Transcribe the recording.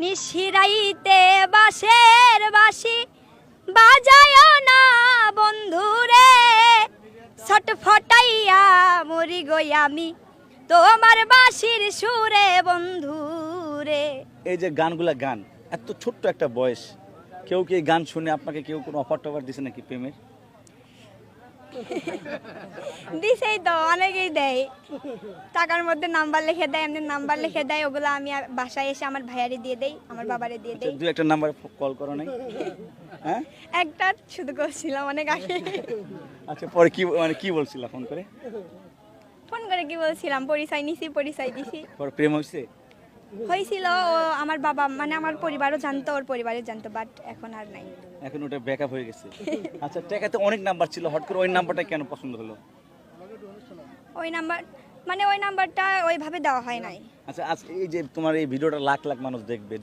নিশিরাইতে বাঁশের বাঁশি বাজায় না বন্ধুরে, ছটফটাইয়া মরি গই আমি তোমার বাঁশির সুরে বন্ধুরে। এই যে গানগুলা গান, এত ছোট্ট একটা বয়স, কেউ কি এই গান শুনে আপনাকে কেউ কোনো অফার টফার দিছে নাকি প্রেমের? দিছেই তো, অনেকেই দেয়, টাকার মধ্যে নাম্বার লিখে দেয়, এমনি নাম্বার লিখে দেয়, ওগুলো আমি বাসায় এসে আমার ভাইয়ারে দিয়ে দেই, আমার বাবারে দিয়ে দেই। দুই একটা নাম্বার কল করো নাই? হ্যাঁ, একটা শুধু করছিলাম অনেক আগে। আচ্ছা, পরে কি মানে কি বলছিলা ফোন করে? ফোন করে কি বলছিলাম, পরিচয় নিছি, পরিচয় দিছি। পরে প্রেম হয়েছে? হয়েছিল, ও আমার বাবা মানে আমার পরিবারও জানতো, ওর পরিবারও জানতো, বাট এখন আর নাই। এখন ওটা ব্যাকআপ হয়ে গেছে। আচ্ছা, টাকাতে অনেক নাম্বার ছিল, হট করে ওই নাম্বারটা কেন পছন্দ হলো? ওই নাম্বার মানে ওই নাম্বারটা ওইভাবে দেওয়া হয় নাই। আচ্ছা, আজ এই যে তোমার এই ভিডিওটা লাখ লাখ মানুষ দেখবে,